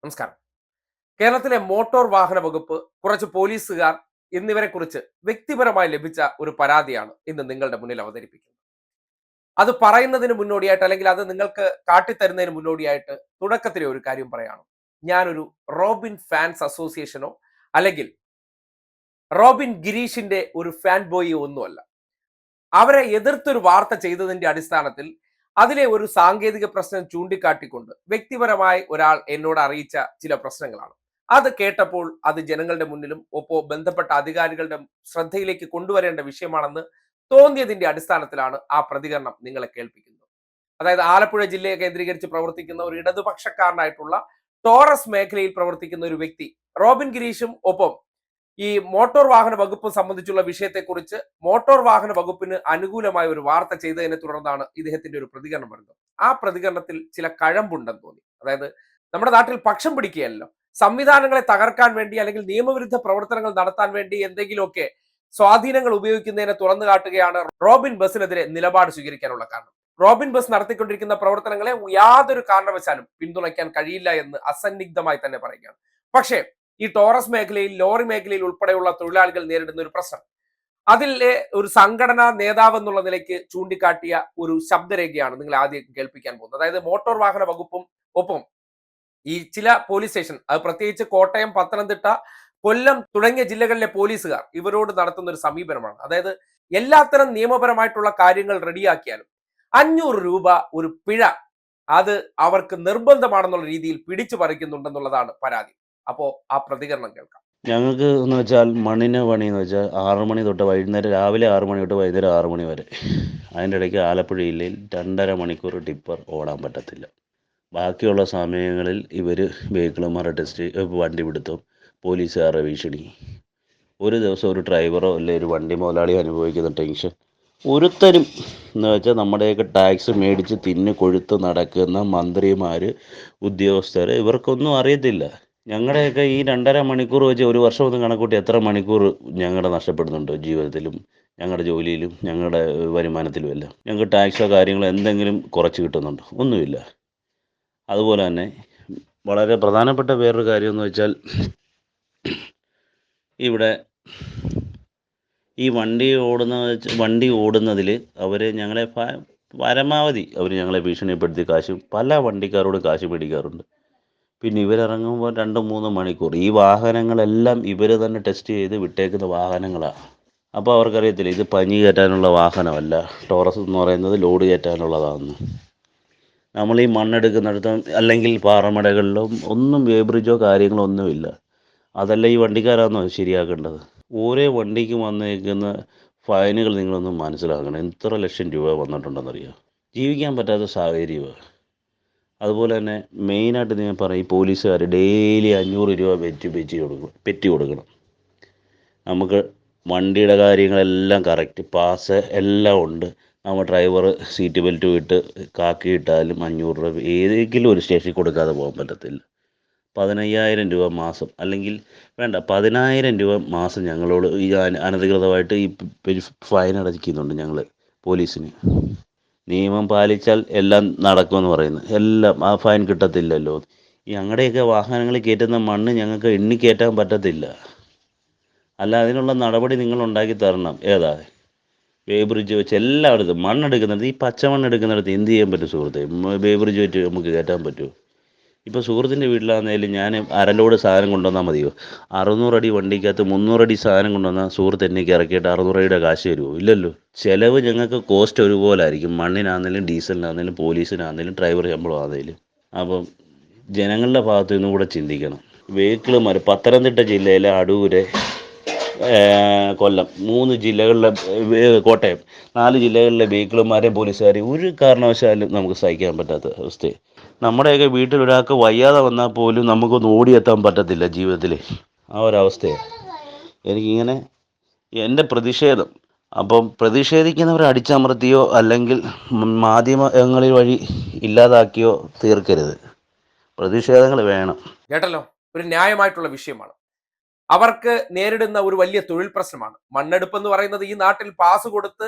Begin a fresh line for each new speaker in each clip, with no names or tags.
നമസ്കാരം. കേരളത്തിലെ മോട്ടോർ വാഹന വകുപ്പ്, കുറച്ച് പോലീസുകാർ എന്നിവരെ കുറിച്ച് വ്യക്തിപരമായി ലഭിച്ച ഒരു പരാതിയാണ് ഇന്ന് നിങ്ങളുടെ മുന്നിൽ അവതരിപ്പിക്കുന്നത്. അത് പറയുന്നതിന് മുന്നോടിയായിട്ട്, അല്ലെങ്കിൽ അത് നിങ്ങൾക്ക് കാട്ടിത്തരുന്നതിന് മുന്നോടിയായിട്ട് തുടക്കത്തിലെ ഒരു കാര്യം പറയാണ്. ഞാനൊരു റോബിൻ ഫാൻസ് അസോസിയേഷനോ അല്ലെങ്കിൽ റോബിൻ ഗിരീഷിന്റെ ഒരു ഫാൻ ബോയിയോ ഒന്നുമല്ല. അവരെ എതിർത്തൊരു വാർത്ത ചെയ്തതിന്റെ അടിസ്ഥാനത്തിൽ അതിലെ ഒരു സാങ്കേതിക പ്രശ്നം ചൂണ്ടിക്കാട്ടിക്കൊണ്ട് വ്യക്തിപരമായി ഒരാൾ എന്നോട് അറിയിച്ച ചില പ്രശ്നങ്ങളാണ്. അത് കേട്ടപ്പോൾ അത് ജനങ്ങളുടെ മുന്നിലും ഒപ്പം ബന്ധപ്പെട്ട അധികാരികളുടെ ശ്രദ്ധയിലേക്ക് കൊണ്ടുവരേണ്ട വിഷയമാണെന്ന് തോന്നിയതിന്റെ അടിസ്ഥാനത്തിലാണ് ആ പ്രതികരണം നിങ്ങളെ കേൾപ്പിക്കുന്നത്. അതായത് ആലപ്പുഴ ജില്ലയെ കേന്ദ്രീകരിച്ച് പ്രവർത്തിക്കുന്ന ഒരു ഇടതുപക്ഷക്കാരനായിട്ടുള്ള ടോറസ് മേഖലയിൽ പ്രവർത്തിക്കുന്ന ഒരു വ്യക്തി റോബിൻ ഗിരീഷും ഒപ്പം ഈ മോട്ടോർ വാഹന വകുപ്പ് സംബന്ധിച്ചുള്ള വിഷയത്തെക്കുറിച്ച് മോട്ടോർ വാഹന വകുപ്പിന് അനുകൂലമായ ഒരു വാർത്ത ചെയ്തതിനെ തുടർന്നാണ് ഇദ്ദേഹത്തിന്റെ ഒരു പ്രതികരണം വരുന്നത്. ആ പ്രതികരണത്തിൽ ചില കഴമ്പുണ്ടെന്ന് തോന്നി. അതായത് നമ്മുടെ നാട്ടിൽ പക്ഷം പിടിക്കുകയല്ലോ, സംവിധാനങ്ങളെ തകർക്കാൻ വേണ്ടി അല്ലെങ്കിൽ നിയമവിരുദ്ധ പ്രവർത്തനങ്ങൾ നടത്താൻ വേണ്ടി എന്തെങ്കിലുമൊക്കെ സ്വാധീനങ്ങൾ ഉപയോഗിക്കുന്നതിനെ തുറന്നു കാട്ടുകയാണ് റോബിൻ ബസിനെതിരെ നിലപാട് സ്വീകരിക്കാനുള്ള കാരണം. റോബിൻ ബസ് നടത്തിക്കൊണ്ടിരിക്കുന്ന പ്രവർത്തനങ്ങളെ യാതൊരു കാരണവശാലും പിന്തുണയ്ക്കാൻ കഴിയില്ല എന്ന് അസന്നിഗ്ധമായി തന്നെ പറയുകയാണ്. പക്ഷേ ഈ ടോറസ് മേഖലയിൽ, ലോറി മേഖലയിൽ ഉൾപ്പെടെയുള്ള തൊഴിലാളികൾ നേരിടുന്ന ഒരു പ്രശ്നം, അതിലെ ഒരു സംഘടനാ നേതാവ് എന്നുള്ള നിലയ്ക്ക് ചൂണ്ടിക്കാട്ടിയ ഒരു ശബ്ദരേഖയാണ് നിങ്ങൾ ആദ്യം കേൾപ്പിക്കാൻ പോകുന്നത്. അതായത് മോട്ടോർ വാഹന വകുപ്പും ഒപ്പം ഈ ചില പോലീസ് സ്റ്റേഷൻ, അത് പ്രത്യേകിച്ച് കോട്ടയം, പത്തനംതിട്ട, കൊല്ലം തുടങ്ങിയ ജില്ലകളിലെ പോലീസുകാർ ഇവരോട് നടത്തുന്ന ഒരു സമീപനമാണ്. അതായത് എല്ലാത്തരം നിയമപരമായിട്ടുള്ള കാര്യങ്ങൾ റെഡിയാക്കിയാലും 500 രൂപ ഒരു പിഴ അത് അവർക്ക് നിർബന്ധമാണെന്നുള്ള രീതിയിൽ പിടിച്ചു പറിക്കുന്നുണ്ടെന്നുള്ളതാണ് പരാതി. അപ്പോ ആ പ്രതികരണം കേൾക്കാം.
ഞങ്ങൾക്ക് എന്ന് വെച്ചാൽ മണ്ണിന് പണി എന്ന് വെച്ചാൽ 6 മണി തൊട്ട് വൈകുന്നേരം, രാവിലെ 6 മണി തൊട്ട് വൈകുന്നേരം 6 മണി വരെ. അതിൻ്റെ ഇടയ്ക്ക് ആലപ്പുഴ ജില്ലയിൽ 2.5 മണിക്കൂർ ടിപ്പർ ഓടാൻ പറ്റത്തില്ല. ബാക്കിയുള്ള സമയങ്ങളിൽ ഇവർ വെഹിക്കിളുമാരുടെ ടെസ്റ്റ്, വണ്ടി പിടുത്തം, പോലീസുകാരുടെ ഭീഷണി, ഒരു ദിവസം ഒരു ഡ്രൈവറോ അല്ലെങ്കിൽ ഒരു വണ്ടി മുതലാളിയോ അനുഭവിക്കുന്ന ടെൻഷൻ ഒരുത്തരും എന്ന് വെച്ചാൽ നമ്മുടെയൊക്കെ ടാക്സ് മേടിച്ച് തിന്ന് കൊഴുത്ത് നടക്കുന്ന മന്ത്രിമാർ, ഉദ്യോഗസ്ഥർ, ഇവർക്കൊന്നും അറിയത്തില്ല. ഞങ്ങളുടെയൊക്കെ ഈ 2.5 മണിക്കൂർ വെച്ച് ഒരു വർഷം ഒന്ന് കണക്കൂട്ടി എത്ര മണിക്കൂർ ഞങ്ങളുടെ നഷ്ടപ്പെടുന്നുണ്ട് ജീവിതത്തിലും, ഞങ്ങളുടെ ജോലിയിലും, ഞങ്ങളുടെ വരുമാനത്തിലും എല്ലാം. ഞങ്ങൾക്ക് ടാക്സോ കാര്യങ്ങളോ എന്തെങ്കിലും കുറച്ച് കിട്ടുന്നുണ്ടോ? ഒന്നുമില്ല. അതുപോലെ തന്നെ വളരെ പ്രധാനപ്പെട്ട വേറൊരു കാര്യം എന്ന് വെച്ചാൽ, ഇവിടെ ഈ വണ്ടി ഓടുന്നതിൽ അവർ ഞങ്ങളെ പരമാവധി ഞങ്ങളെ ഭീഷണിപ്പെടുത്തി പല വണ്ടിക്കാരോട് കാശ് മേടിക്കാറുണ്ട്. പിന്നെ ഇവരിറങ്ങുമ്പോൾ 2-3 മണിക്കൂർ ഈ വാഹനങ്ങളെല്ലാം ഇവർ തന്നെ ടെസ്റ്റ് ചെയ്ത് വിട്ടേക്കുന്ന വാഹനങ്ങളാണ്. അപ്പോൾ അവർക്കറിയത്തില്ല ഇത് പനി കയറ്റാനുള്ള വാഹനമല്ല, ടോറസ് എന്ന് പറയുന്നത് ലോഡ് കയറ്റാനുള്ളതാണെന്ന്. നമ്മൾ ഈ മണ്ണെടുക്കുന്നിടത്തും അല്ലെങ്കിൽ പാറമടകളിലും ഒന്നും വേബ്രിഡ്ജോ കാര്യങ്ങളോ ഒന്നുമില്ല. അതല്ല ഈ വണ്ടിക്കാരാണോ ശരിയാക്കേണ്ടത്? ഓരോ വണ്ടിക്കും വന്നേക്കുന്ന ഫൈനുകൾ നിങ്ങളൊന്ന് മനസ്സിലാക്കണം. എത്ര ലക്ഷം രൂപ വന്നിട്ടുണ്ടെന്നറിയാം. ജീവിക്കാൻ പറ്റാത്ത സാഹചര്യമാണ്. അതുപോലെ തന്നെ മെയിനായിട്ട് ഞാൻ പറയും, ഈ പോലീസുകാർ ഡെയിലി 500 രൂപ പെറ്റി കൊടുക്കണം. നമുക്ക് വണ്ടിയുടെ കാര്യങ്ങളെല്ലാം കറക്റ്റ്, പാസ് എല്ലാം ഉണ്ട്. നമ്മൾ ഡ്രൈവർ സീറ്റ് ബെൽറ്റ് ഇട്ട് കാക്കിയിട്ടാലും 500 രൂപ ഏതെങ്കിലും ഒരു സ്റ്റേഷനിൽ കൊടുക്കാതെ പോകാൻ പറ്റത്തില്ല. 15,000 രൂപ മാസം, അല്ലെങ്കിൽ വേണ്ട 10,000 രൂപ മാസം ഞങ്ങളോട് ഈ അനധികൃതമായിട്ട് ഈ ഫൈൻ അടയ്ക്കുന്നുണ്ട് ഞങ്ങൾ പോലീസിന്. നിയമം പാലിച്ചാൽ എല്ലാം നടക്കുമെന്ന് പറയുന്നത്, എല്ലാം ആ ഫൈൻ കിട്ടത്തില്ലല്ലോ. ഈ ഞങ്ങളുടെയൊക്കെ വാഹനങ്ങളിൽ കയറ്റുന്ന മണ്ണ് ഞങ്ങൾക്ക് എണ്ണി കയറ്റാൻ പറ്റത്തില്ല. അല്ല, അതിനുള്ള നടപടി നിങ്ങൾ ഉണ്ടാക്കി തരണം. ഏതാ ബ്രിഡ്ജ് വെച്ച് എല്ലായിടത്തും മണ്ണെടുക്കുന്നിടത്ത്, ഈ പച്ചമണ്ണ് എടുക്കുന്നിടത്ത് എന്ത് ചെയ്യാൻ പറ്റും സുഹൃത്തെ? ബ്രിഡ്ജ് വെച്ച് നമുക്ക് കയറ്റാൻ പറ്റുമോ? ഇപ്പോൾ സുഹൃത്തിൻ്റെ വീട്ടിലാണെങ്കിലും ഞാൻ അരലോട് സാധനം കൊണ്ടുവന്നാൽ മതിയോ? 600 അടി വണ്ടിക്കകത്ത് 300 അടി സാധനം കൊണ്ടുവന്നാൽ സുഹൃത്ത് എന്നേക്ക് ഇറക്കിയിട്ട് 600 അടിയുടെ കാശ് തരുമോ? ഇല്ലല്ലോ. ചിലവ് ഞങ്ങൾക്ക് കോസ്റ്റ് ഒരുപോലെ ആയിരിക്കും. മണ്ണിനാണെങ്കിലും ഡീസലിനാണെങ്കിലും പോലീസിനാണെങ്കിലും ഡ്രൈവർ ശമ്പളം ആണെങ്കിലും. അപ്പം ജനങ്ങളുടെ ഭാഗത്തു നിന്നും കൂടെ ചിന്തിക്കണം. വെഹിക്കിളുമാർ പത്തനംതിട്ട ജില്ലയിലെ അടൂര്, കൊല്ലം, 3 ജില്ലകളിലെ, കോട്ടയം, 4 ജില്ലകളിലെ വെഹിക്കിളുമാരെയും പോലീസുകാരെയും ഒരു കാരണവശാലും നമുക്ക് സഹിക്കാൻ പറ്റാത്ത അവസ്ഥ. നമ്മുടെയൊക്കെ വീട്ടിൽ ഒരാൾക്ക് വയ്യാതെ വന്നാൽ പോലും നമുക്കൊന്ന് ഓടിയെത്താൻ പറ്റത്തില്ല ജീവിതത്തിൽ. ആ ഒരവസ്ഥയാണ് എനിക്കിങ്ങനെ എൻ്റെ പ്രതിഷേധം. അപ്പം പ്രതിഷേധിക്കുന്നവരെ അടിച്ചമർത്തിയോ അല്ലെങ്കിൽ മാധ്യമങ്ങളിൽ വഴി ഇല്ലാതാക്കിയോ തീർക്കരുത്. പ്രതിഷേധങ്ങൾ വേണം.
കേട്ടല്ലോ, ഒരു ന്യായമായിട്ടുള്ള വിഷയമാണ്. അവർക്ക് നേരിടുന്ന ഒരു വലിയ തൊഴിൽ പ്രശ്നമാണ് മണ്ണെടുപ്പ് എന്ന് പറയുന്നത്. ഈ നാട്ടിൽ പാസ് കൊടുത്ത്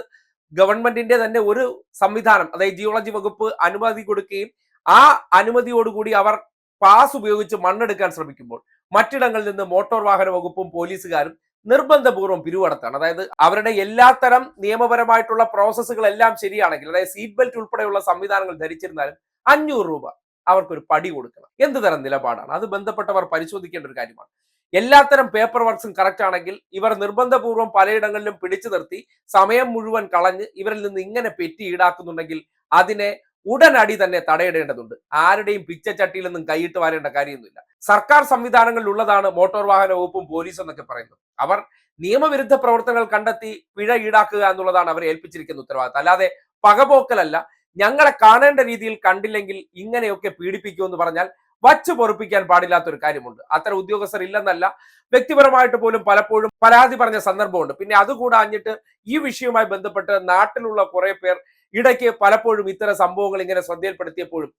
ഗവൺമെന്റിന്റെ തന്നെ ഒരു സംവിധാനം, അതായത് ജിയോളജി വകുപ്പ് അനുമതി കൊടുക്കുകയും ആ അനുമതിയോടുകൂടി അവർ പാസ് ഉപയോഗിച്ച് മണ്ണെടുക്കാൻ ശ്രമിക്കുമ്പോൾ മറ്റിടങ്ങളിൽ നിന്ന് മോട്ടോർ വാഹന വകുപ്പും പോലീസുകാരും നിർബന്ധപൂർവ്വം പിരിവടത്താണ്. അതായത് അവരുടെ എല്ലാത്തരം നിയമപരമായിട്ടുള്ള പ്രോസസ്സുകളെല്ലാം ശരിയാണെങ്കിൽ, അതായത് സീറ്റ് ബെൽറ്റ് ഉൾപ്പെടെയുള്ള സംവിധാനങ്ങൾ ധരിച്ചിരുന്നാലും 500 രൂപ അവർക്കൊരു പടി കൊടുക്കണം. എന്ത് തരം നിലപാടാണ്? അത് ബന്ധപ്പെട്ടവർ പരിശോധിക്കേണ്ട ഒരു കാര്യമാണ്. എല്ലാത്തരം പേപ്പർ വർക്ക്സും കറക്റ്റ് ആണെങ്കിൽ ഇവർ നിർബന്ധപൂർവ്വം പലയിടങ്ങളിലും പിടിച്ചു നിർത്തി സമയം മുഴുവൻ കളഞ്ഞ് ഇവരിൽ നിന്ന് ഇങ്ങനെ പെറ്റി ഈടാക്കുന്നുണ്ടെങ്കിൽ അതിനെ ഉടനടി തന്നെ തടയിടേണ്ടതുണ്ട്. ആരുടെയും പിച്ചച്ചട്ടിയിൽ നിന്നും കൈയിട്ട് വരേണ്ട കാര്യമൊന്നുമില്ല. സർക്കാർ സംവിധാനങ്ങളിൽ ഉള്ളതാണ് മോട്ടോർ വാഹന വകുപ്പും പോലീസും എന്നൊക്കെ പറയുന്നത്. അവർ നിയമവിരുദ്ധ പ്രവർത്തനങ്ങൾ കണ്ടെത്തി പിഴ ഈടാക്കുക എന്നുള്ളതാണ് അവരെ ഏൽപ്പിച്ചിരിക്കുന്ന ഉത്തരവാദിത്തം. അല്ലാതെ പകപോക്കലല്ല. ഞങ്ങളെ കാണേണ്ട രീതിയിൽ കണ്ടില്ലെങ്കിൽ ഇങ്ങനെയൊക്കെ പീഡിപ്പിക്കുമെന്ന് പറഞ്ഞാൽ വച്ചു പൊറുപ്പിക്കാൻ പാടില്ലാത്തൊരു കാര്യമുണ്ട്. അത്തരം ഉദ്യോഗസ്ഥർ ഇല്ലെന്നല്ല, വ്യക്തിപരമായിട്ട് പോലും പലപ്പോഴും പരാതി പറഞ്ഞ സന്ദർഭമുണ്ട്. പിന്നെ അതുകൂടാഞ്ഞിട്ട് ഈ വിഷയവുമായി ബന്ധപ്പെട്ട് നാട്ടിലുള്ള കുറെ പേർ ഇടയ്ക്ക് പലപ്പോഴും ഇത്തരം സംഭവങ്ങൾ ഇങ്ങനെ ശ്രദ്ധയിൽപ്പെടുത്തിയപ്പോഴും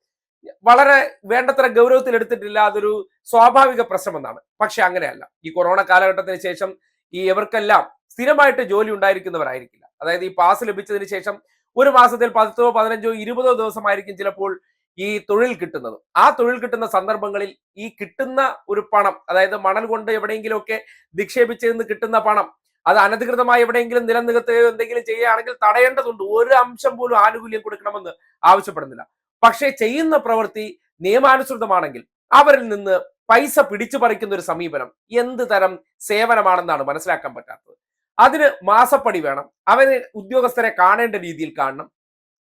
വളരെ വേണ്ടത്ര ഗൗരവത്തിൽ എടുത്തിട്ടില്ല. അതൊരു സ്വാഭാവിക പ്രശ്നമെന്നാണ്. പക്ഷെ അങ്ങനെയല്ല. ഈ കൊറോണ കാലഘട്ടത്തിന് ശേഷം ഇവർക്കെല്ലാം സ്ഥിരമായിട്ട് ജോലി ഉണ്ടായിരിക്കുന്നവരായിരിക്കില്ല. അതായത് ഈ പാസ് ലഭിച്ചതിന് ശേഷം ഒരു മാസത്തിൽ 10, 15, 20 ദിവസമായിരിക്കും ചിലപ്പോൾ ഈ തൊഴിൽ കിട്ടുന്നത്. ആ തൊഴിൽ കിട്ടുന്ന സന്ദർഭങ്ങളിൽ ഈ കിട്ടുന്ന ഒരു പണം, അതായത് മണൽ കൊണ്ട് എവിടെയെങ്കിലുമൊക്കെ നിക്ഷേപിച്ചതിന് കിട്ടുന്ന പണം അത് അനധികൃതമായി എവിടെയെങ്കിലും നിലനിർത്തുകയോ എന്തെങ്കിലും ചെയ്യുകയാണെങ്കിൽ തടയേണ്ടതുണ്ട്. ഒരു അംശം പോലും ആനുകൂല്യം കൊടുക്കണമെന്ന് ആവശ്യപ്പെടുന്നില്ല. പക്ഷേ ചെയ്യുന്ന പ്രവൃത്തി നിയമാനുസൃതമാണെങ്കിൽ അവരിൽ നിന്ന് പൈസ പിടിച്ചു പറിക്കുന്ന ഒരു സമീപനം എന്ത് തരം സേവനമാണെന്നാണ് മനസ്സിലാക്കാൻ പറ്റാത്തത്. അതിന് മാസപ്പടി വേണം, അവന് ഉദ്യോഗസ്ഥരെ കാണേണ്ട രീതിയിൽ കാണണം.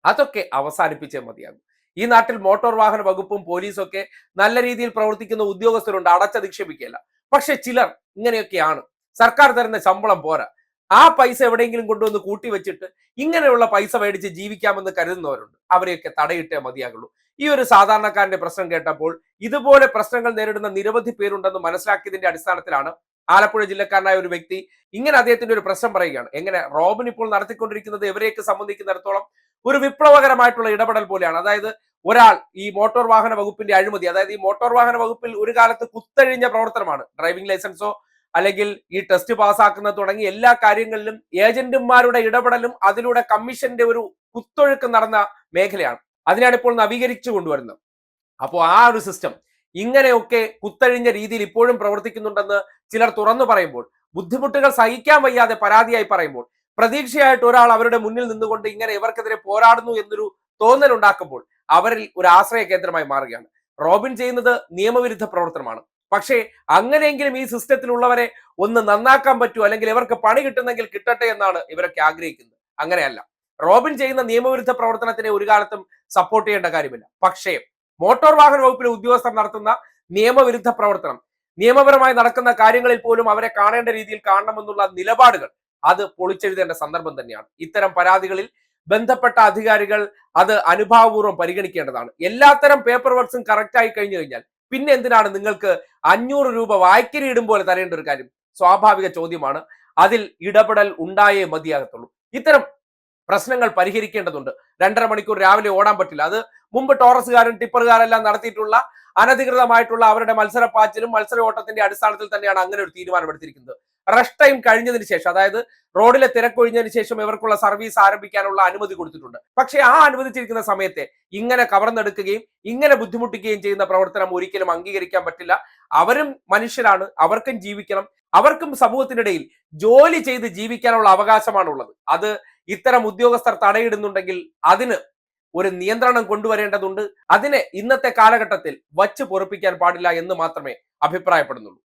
അതൊക്കെ അവസാനിപ്പിച്ചേ മതിയാകും. ഈ നാട്ടിൽ മോട്ടോർ വാഹന വകുപ്പും പോലീസും ഒക്കെ നല്ല രീതിയിൽ പ്രവർത്തിക്കുന്ന ഉദ്യോഗസ്ഥരുണ്ട്, അടച്ച നിക്ഷേപിക്കുകയല്ല. പക്ഷെ ചിലർ ഇങ്ങനെയൊക്കെയാണ്. സർക്കാർ തരുന്ന ശമ്പളം പോരാ, ആ പൈസ എവിടെയെങ്കിലും കൊണ്ടുവന്ന് കൂട്ടി വെച്ചിട്ട് ഇങ്ങനെയുള്ള പൈസ മേടിച്ച് ജീവിക്കാമെന്ന് കരുതുന്നവരുണ്ട്. അവരെയൊക്കെ തടയിട്ടേ മതിയാകുള്ളൂ. ഈ ഒരു സാധാരണക്കാരന്റെ പ്രശ്നം കേട്ടപ്പോൾ ഇതുപോലെ പ്രശ്നങ്ങൾ നേരിടുന്ന നിരവധി പേരുണ്ടെന്ന് മനസ്സിലാക്കിയതിന്റെ അടിസ്ഥാനത്തിലാണ് ആലപ്പുഴ ജില്ലക്കാരനായ ഒരു വ്യക്തി ഇങ്ങനെ അദ്ദേഹത്തിന്റെ ഒരു പ്രശ്നം പറയുകയാണ്. എങ്ങനെ റോബിൻ ഇപ്പോൾ നടത്തിക്കൊണ്ടിരിക്കുന്നത് എവരെയൊക്കെ സംബന്ധിക്കുന്നിടത്തോളം ഒരു വിപ്ലവകരമായിട്ടുള്ള ഇടപെടൽ പോലെയാണ്. അതായത് ഒരാൾ ഈ മോട്ടോർ വാഹന വകുപ്പിന്റെ അഴിമതി, അതായത് ഈ മോട്ടോർ വാഹന വകുപ്പിൽ ഒരു കാലത്ത് കുത്തഴിഞ്ഞ പ്രവർത്തനമാണ്. ഡ്രൈവിംഗ് ലൈസൻസോ അല്ലെങ്കിൽ ഈ ടെസ്റ്റ് പാസ്സാക്കുന്നത് തുടങ്ങി എല്ലാ കാര്യങ്ങളിലും ഏജന്റുമാരുടെ ഇടപെടലും അതിലൂടെ കമ്മീഷന്റെ ഒരു കുത്തൊഴുക്ക് നടന്ന മേഖലയാണ്. അതിനാണ് ഇപ്പോൾ നവീകരിച്ചു കൊണ്ടുവരുന്നത്. അപ്പോൾ ആ ഒരു സിസ്റ്റം ഇങ്ങനെയൊക്കെ കുത്തഴിഞ്ഞ രീതിയിൽ ഇപ്പോഴും പ്രവർത്തിക്കുന്നുണ്ടെന്ന് ചിലർ തുറന്നു പറയുമ്പോൾ, ബുദ്ധിമുട്ടുകൾ സഹിക്കാൻ വയ്യാതെ പരാതിയായി പറയുമ്പോൾ, പ്രതീക്ഷയായിട്ട് ഒരാൾ അവരുടെ മുന്നിൽ നിന്നുകൊണ്ട് ഇങ്ങനെ ഇവർക്കെതിരെ പോരാടുന്നു എന്നൊരു തോന്നൽ ഉണ്ടാക്കുമ്പോൾ അവരിൽ ഒരു ആശ്രയ കേന്ദ്രമായി മാറുകയാണ്. റോബിൻ ചെയ്യുന്നത് നിയമവിരുദ്ധ പ്രവർത്തനമാണ്. പക്ഷേ അങ്ങനെയെങ്കിലും ഈ സിസ്റ്റത്തിലുള്ളവരെ ഒന്ന് നന്നാക്കാൻ പറ്റൂ, അല്ലെങ്കിൽ ഇവർക്ക് പണി കിട്ടുന്നെങ്കിൽ കിട്ടട്ടെ എന്നാണ് ഇവരൊക്കെ ആഗ്രഹിക്കുന്നത്. അങ്ങനെയല്ല. റോബിൻ ചെയ്യുന്ന നിയമവിരുദ്ധ പ്രവർത്തനത്തിനെ ഒരു കാലത്തും സപ്പോർട്ട് ചെയ്യേണ്ട കാര്യമില്ല. പക്ഷേ മോട്ടോർ വാഹന വകുപ്പിലെ ഉദ്യോഗസ്ഥർ നടത്തുന്ന നിയമവിരുദ്ധ പ്രവർത്തനം, നിയമപരമായി നടക്കുന്ന കാര്യങ്ങളിൽ പോലും അവരെ കാണേണ്ട രീതിയിൽ കാണണമെന്നുള്ള നിലപാടുകൾ അത് പൊളിച്ചെഴുതേണ്ട സന്ദർഭം തന്നെയാണ്. ഇത്തരം പരാതികളിൽ ബന്ധപ്പെട്ട അധികാരികൾ അത് അനുഭാവപൂർവ്വം പരിഗണിക്കേണ്ടതാണ്. എല്ലാത്തരം പേപ്പർ വർക്ക്സും കറക്റ്റ് ആയി കഴിഞ്ഞു കഴിഞ്ഞാൽ പിന്നെ എന്തിനാണ് നിങ്ങൾക്ക് 500 രൂപ വായ്ക്കരി ഇടും പോലെ തരേണ്ട ഒരു കാര്യം? സ്വാഭാവിക ചോദ്യമാണ്. അതിൽ ഇടപെടൽ ഉണ്ടായേ മതിയാകത്തുള്ളൂ. ഇത്തരം പ്രശ്നങ്ങൾ പരിഹരിക്കേണ്ടതുണ്ട്. 2.5 മണിക്കൂർ രാവിലെ ഓടാൻ പറ്റില്ല. അത് മുമ്പ് ടോറസുകാരും ടിപ്പറുകാരെല്ലാം നടത്തിയിട്ടുള്ള അനധികൃതമായിട്ടുള്ള അവരുടെ മത്സരപ്പാച്ചിലും മത്സര ഓട്ടത്തിന്റെ അടിസ്ഥാനത്തിൽ തന്നെയാണ് അങ്ങനെ ഒരു തീരുമാനമെടുത്തിരിക്കുന്നത്. റഷ് ടൈം കഴിഞ്ഞതിന് ശേഷം, അതായത് റോഡിലെ തിരക്കൊഴിഞ്ഞതിന് ശേഷം ഇവർക്കുള്ള സർവീസ് ആരംഭിക്കാനുള്ള അനുമതി കൊടുത്തിട്ടുണ്ട്. പക്ഷേ ആ അനുവദിച്ചിരിക്കുന്ന സമയത്തെ ഇങ്ങനെ കവർന്നെടുക്കുകയും ഇങ്ങനെ ബുദ്ധിമുട്ടിക്കുകയും ചെയ്യുന്ന പ്രവർത്തനം ഒരിക്കലും അംഗീകരിക്കാൻ പറ്റില്ല. അവരും മനുഷ്യരാണ്, അവർക്കും ജീവിക്കണം, അവർക്കും സമൂഹത്തിനിടയിൽ ജോലി ചെയ്ത് ജീവിക്കാനുള്ള അവകാശമാണുള്ളത്. അത് ഇത്തരം ഉദ്യോഗസ്ഥർ തടയിടുന്നുണ്ടെങ്കിൽ അതിന് ഒരു നിയന്ത്രണം കൊണ്ടുവരേണ്ടതുണ്ട്. അതിനെ ഇന്നത്തെ കാലഘട്ടത്തിൽ വച്ച് പൊറുപ്പിക്കാൻ പാടില്ല എന്ന് മാത്രമേ അഭിപ്രായപ്പെടുന്നുള്ളൂ.